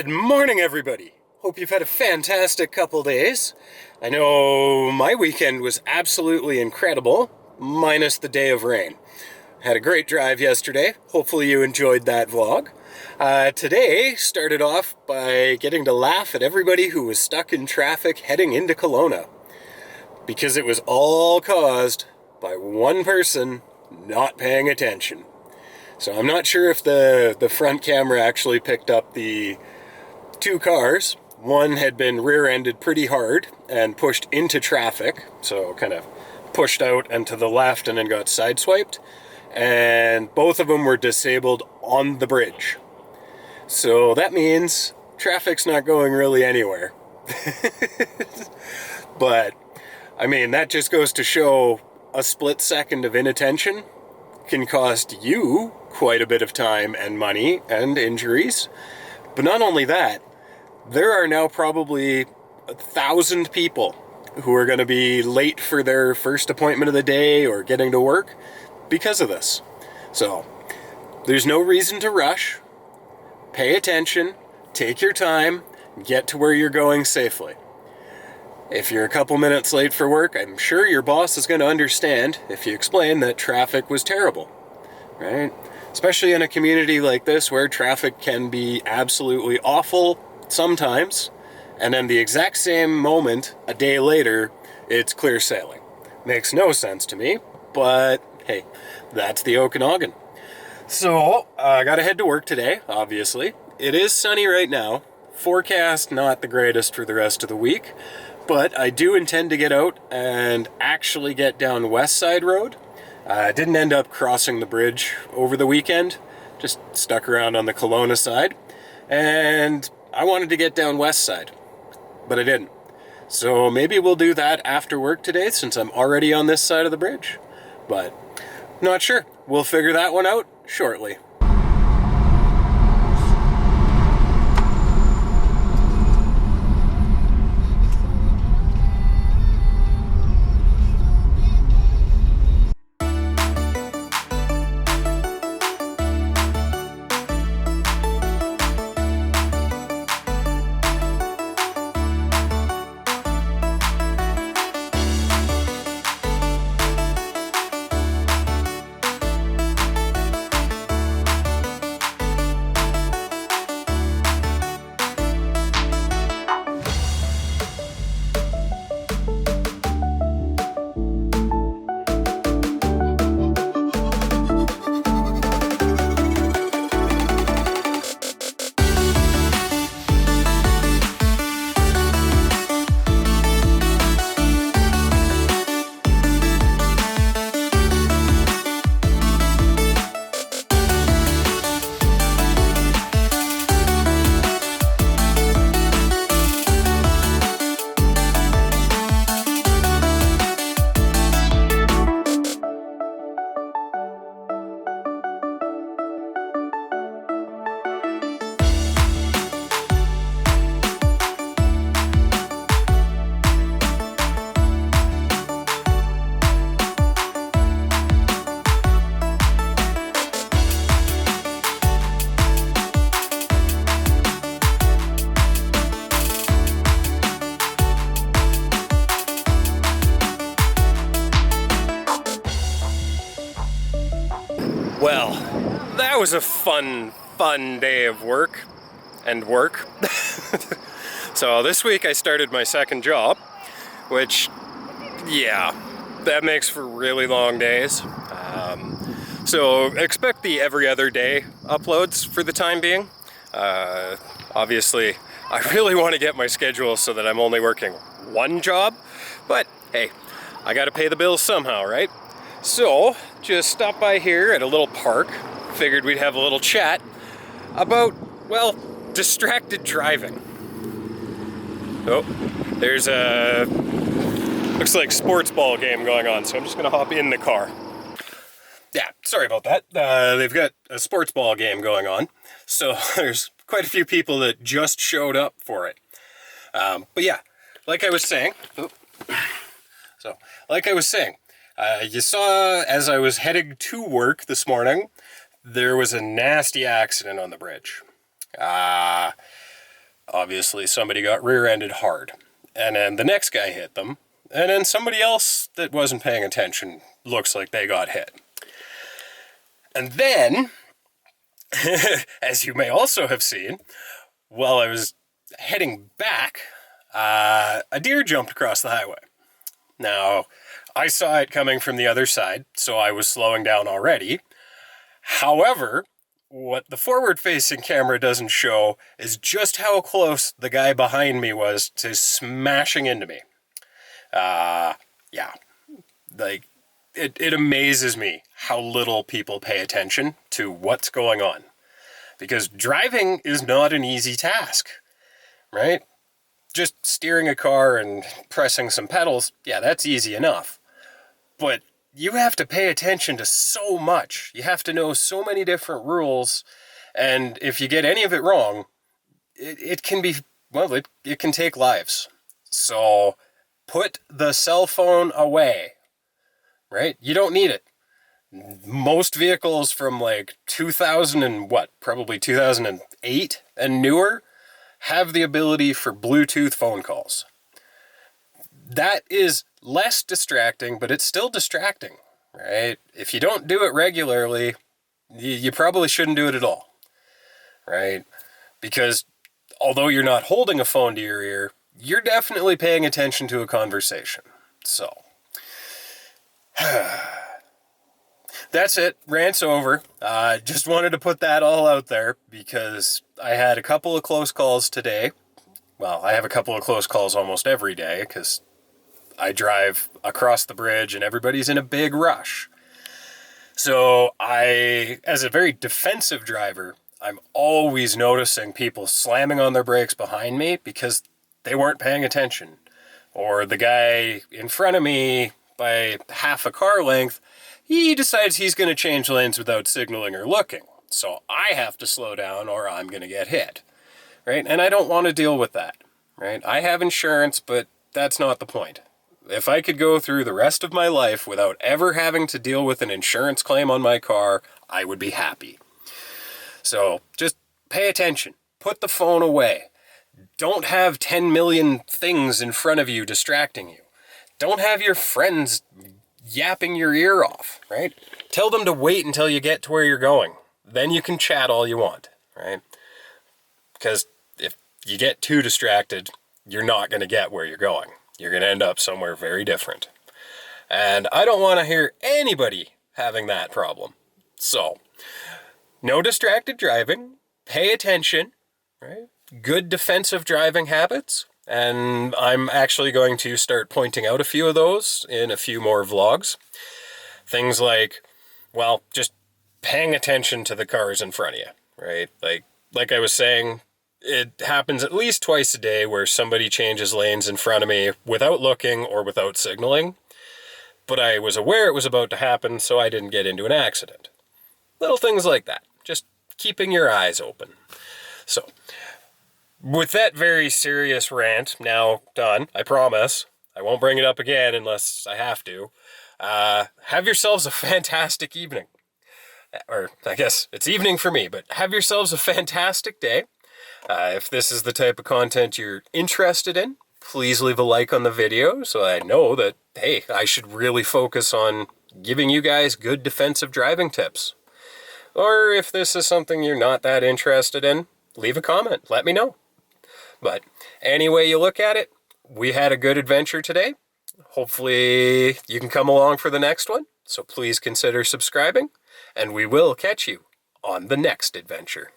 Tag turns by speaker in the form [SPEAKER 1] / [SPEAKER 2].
[SPEAKER 1] Good morning, everybody. Hope you've had a fantastic couple days. I know my weekend was absolutely incredible, minus the day of rain. Had a great drive yesterday. Hopefully you enjoyed that vlog. Today started off by getting to laugh at everybody who was stuck in traffic heading into Kelowna, because it was all caused by one person not paying attention. So I'm not sure if the front camera actually picked up the two cars. One had been rear-ended pretty hard and pushed into traffic, so kind of pushed out and to the left and then got sideswiped. And both of them were disabled on the bridge. So that means traffic's not going really anywhere. But, I mean, that just goes to show a split second of inattention can cost you quite a bit of time and money and injuries. But not only that, there are now probably 1,000 people who are going to be late for their first appointment of the day or getting to work because of this. So, there's no reason to rush. Pay attention, take your time, get to where you're going safely. If you're a couple minutes late for work, I'm sure your boss is going to understand if you explain that traffic was terrible, right? Especially in a community like this where traffic can be absolutely awful sometimes, and then the exact same moment, a day later, it's clear sailing. Makes no sense to me, but hey, that's the Okanagan. So, I gotta head to work today, obviously. It is sunny right now. Forecast not the greatest for the rest of the week. But I do intend to get out and actually get down West Side Road. I didn't end up crossing the bridge over the weekend, just stuck around on the Kelowna side. And I wanted to get down West Side, but I didn't. So maybe we'll do that after work today since I'm already on this side of the bridge. But not sure. We'll figure that one out shortly. Well, that was a fun day of work. So this week I started my second job, which, yeah, that makes for really long days. So expect the every other day uploads for the time being. Obviously, I really want to get my schedule so that I'm only working one job, but hey, I gotta pay the bills somehow, right? So, just stopped by here at a little park, figured we'd have a little chat about, well, distracted driving. Oh, there's a, looks like sports ball game going on, so I'm just gonna hop in the car. Yeah, sorry about that. They've got a sports ball game going on, so there's quite a few people that just showed up for it. But yeah, like I was saying, you saw as I was heading to work this morning, there was a nasty accident on the bridge. obviously somebody got rear-ended hard. And then the next guy hit them. And then somebody else that wasn't paying attention looks like they got hit. And then, as you may also have seen, while I was heading back, a deer jumped across the highway. Now, I saw it coming from the other side, so I was slowing down already. However, what the forward-facing camera doesn't show is just how close the guy behind me was to smashing into me. Yeah, like, it amazes me how little people pay attention to what's going on. Because driving is not an easy task, right? Just steering a car and pressing some pedals, yeah, that's easy enough. But you have to pay attention to so much. You have to know so many different rules. And if you get any of it wrong, it can be, well, it can take lives. So put the cell phone away, right? You don't need it. Most vehicles from like 2000 and what, probably 2008 and newer have the ability for Bluetooth phone calls. That is less distracting, but it's still distracting, right? If you don't do it regularly, you probably shouldn't do it at all, right? Because although you're not holding a phone to your ear, you're definitely paying attention to a conversation. So, that's it. Rant's over. Just wanted to put that all out there because I had a couple of close calls today. Well, I have a couple of close calls almost every day because I drive across the bridge and everybody's in a big rush. So as a very defensive driver, I'm always noticing people slamming on their brakes behind me because they weren't paying attention. Or the guy in front of me by half a car length, he decides he's going to change lanes without signaling or looking. So I have to slow down or I'm going to get hit, right? And I don't want to deal with that, right? I have insurance, but that's not the point. If I could go through the rest of my life without ever having to deal with an insurance claim on my car, I would be happy. So just pay attention. Put the phone away. Don't have 10 million things in front of you distracting you. Don't have your friends yapping your ear off, right? Tell them to wait until you get to where you're going. Then you can chat all you want, right? Because if you get too distracted, you're not going to get where you're going. You're going to end up somewhere very different. And I don't want to hear anybody having that problem. So, no distracted driving. Pay attention, right? Good defensive driving habits. And I'm actually going to start pointing out a few of those in a few more vlogs. Things like, well, just paying attention to the cars in front of you, right? Like I was saying, it happens at least twice a day where somebody changes lanes in front of me without looking or without signaling. But I was aware it was about to happen, so I didn't get into an accident. Little things like that. Just keeping your eyes open. So, with that very serious rant now done, I promise, I won't bring it up again unless I have to. Have yourselves a fantastic evening. Or, I guess it's evening for me, but have yourselves a fantastic day. If this is the type of content you're interested in, please leave a like on the video so I know that, hey, I should really focus on giving you guys good defensive driving tips. Or if this is something you're not that interested in, leave a comment. Let me know. But any way you look at it, we had a good adventure today. Hopefully you can come along for the next one. So please consider subscribing, and we will catch you on the next adventure.